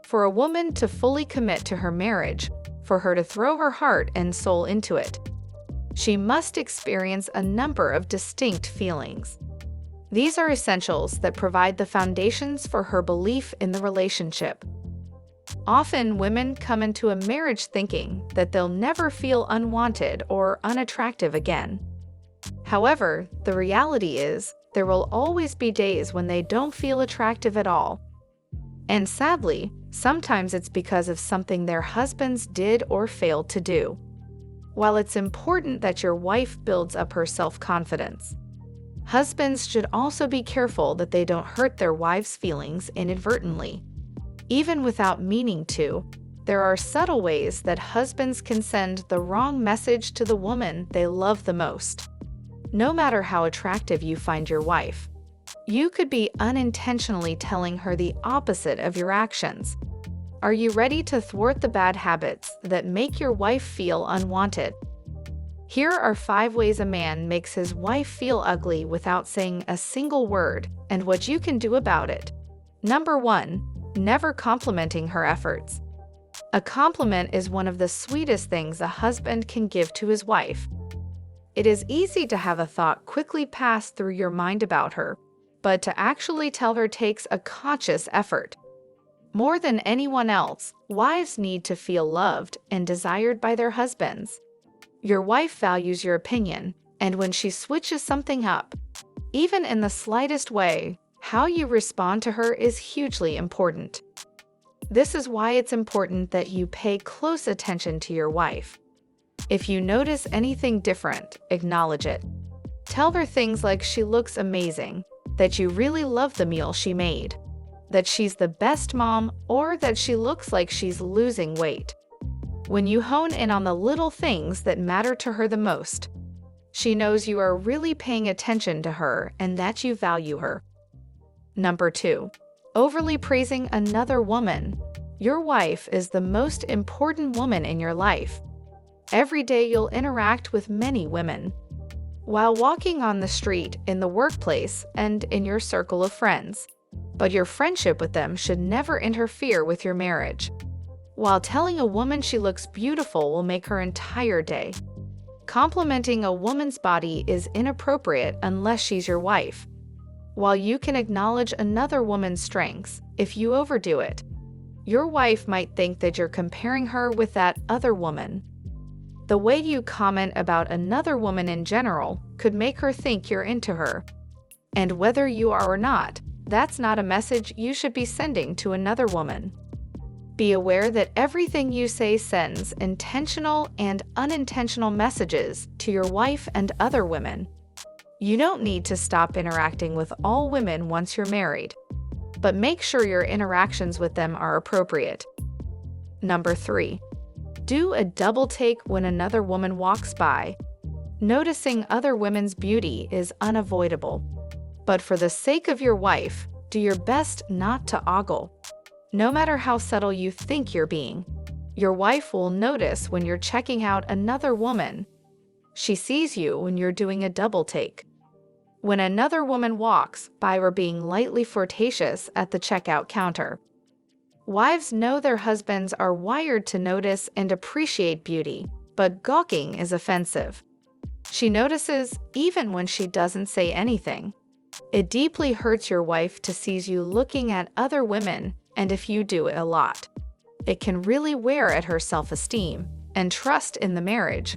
For a woman to fully commit to her marriage, for her to throw her heart and soul into it, she must experience a number of distinct feelings. These are essentials that provide the foundations for her belief in the relationship. Often, women come into a marriage thinking that they'll never feel unwanted or unattractive again. However, the reality is, there will always be days when they don't feel attractive at all. And sadly, sometimes it's because of something their husbands did or failed to do. While it's important that your wife builds up her self-confidence, husbands should also be careful that they don't hurt their wives' feelings inadvertently. Even without meaning to, there are subtle ways that husbands can send the wrong message to the woman they love the most. No matter how attractive you find your wife, you could be unintentionally telling her the opposite of your actions. Are you ready to thwart the bad habits that make your wife feel unwanted? Here are 5 ways a man makes his wife feel ugly without saying a single word, and what you can do about it. Number 1. Never complimenting her efforts. A compliment is one of the sweetest things a husband can give to his wife. It is easy to have a thought quickly pass through your mind about her, but to actually tell her takes a conscious effort. More than anyone else, wives need to feel loved and desired by their husbands. Your wife values your opinion, and when she switches something up, even in the slightest way, how you respond to her is hugely important. This is why it's important that you pay close attention to your wife. If you notice anything different, acknowledge it. Tell her things like she looks amazing, that you really love the meal she made, that she's the best mom, or that she looks like she's losing weight. When you hone in on the little things that matter to her the most, she knows you are really paying attention to her and that you value her. Number 2. Overly praising another woman. Your wife is the most important woman in your life. Every day you'll interact with many women. While walking on the street, in the workplace, and in your circle of friends. But your friendship with them should never interfere with your marriage. While telling a woman she looks beautiful will make her entire day, complimenting a woman's body is inappropriate unless she's your wife. While you can acknowledge another woman's strengths, if you overdo it, your wife might think that you're comparing her with that other woman. The way you comment about another woman in general could make her think you're into her. And whether you are or not, that's not a message you should be sending to another woman. Be aware that everything you say sends intentional and unintentional messages to your wife and other women. You don't need to stop interacting with all women once you're married, but make sure your interactions with them are appropriate. Number 3. Do a double take when another woman walks by. Noticing other women's beauty is unavoidable, but for the sake of your wife, do your best not to ogle. No matter how subtle you think you're being, your wife will notice when you're checking out another woman. She sees you when you're doing a double take. When another woman walks by or being lightly flirtatious at the checkout counter. Wives know their husbands are wired to notice and appreciate beauty, but gawking is offensive. She notices even when she doesn't say anything. It deeply hurts your wife to see you looking at other women, and if you do it a lot, it can really wear at her self-esteem and trust in the marriage.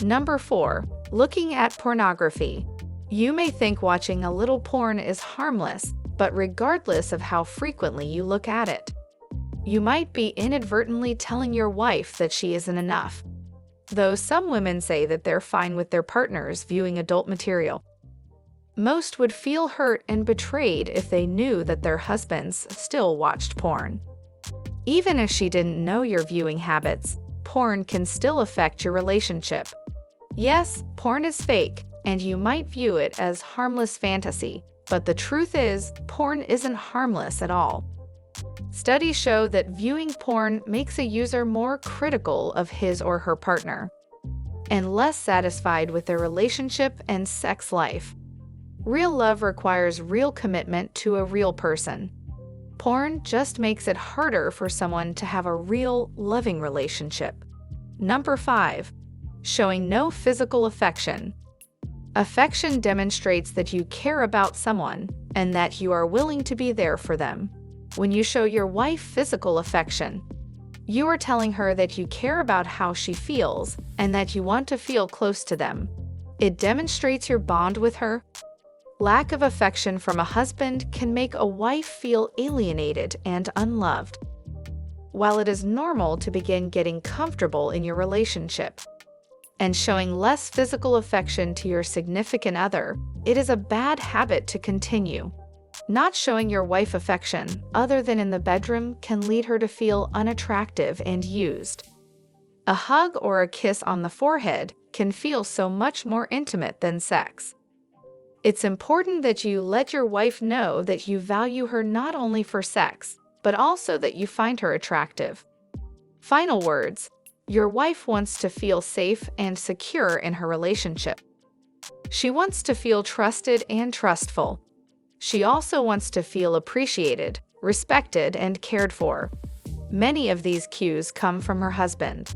Number 4. Looking at pornography. You may think watching a little porn is harmless, but regardless of how frequently you look at it, you might be inadvertently telling your wife that she isn't enough. Though some women say that they're fine with their partners viewing adult material, most would feel hurt and betrayed if they knew that their husbands still watched porn. Even if she didn't know your viewing habits, porn can still affect your relationship. Yes, porn is fake, and you might view it as harmless fantasy, but the truth is, porn isn't harmless at all. Studies show that viewing porn makes a user more critical of his or her partner, and less satisfied with their relationship and sex life. Real love requires real commitment to a real person. Porn just makes it harder for someone to have a real, loving relationship. Number 5. Showing no physical affection. Affection demonstrates that you care about someone and that you are willing to be there for them. When you show your wife physical affection, you are telling her that you care about how she feels and that you want to feel close to them. It demonstrates your bond with her. Lack of affection from a husband can make a wife feel alienated and unloved. While it is normal to begin getting comfortable in your relationship and showing less physical affection to your significant other, it is a bad habit to continue. Not showing your wife affection, other than in the bedroom, can lead her to feel unattractive and used. A hug or a kiss on the forehead can feel so much more intimate than sex. It's important that you let your wife know that you value her not only for sex, but also that you find her attractive. Final words. Your wife wants to feel safe and secure in her relationship. She wants to feel trusted and trustful. She also wants to feel appreciated, respected, and cared for. Many of these cues come from her husband.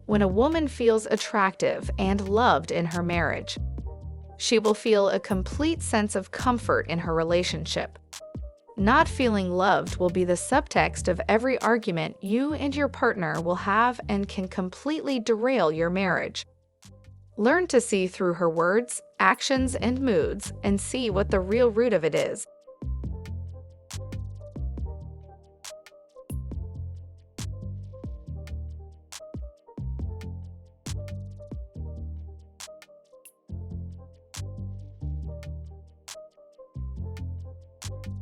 When a woman feels attractive and loved in her marriage, she will feel a complete sense of comfort in her relationship. Not feeling loved will be the subtext of every argument you and your partner will have and can completely derail your marriage. Learn to see through her words, actions, and moods and see what the real root of it is.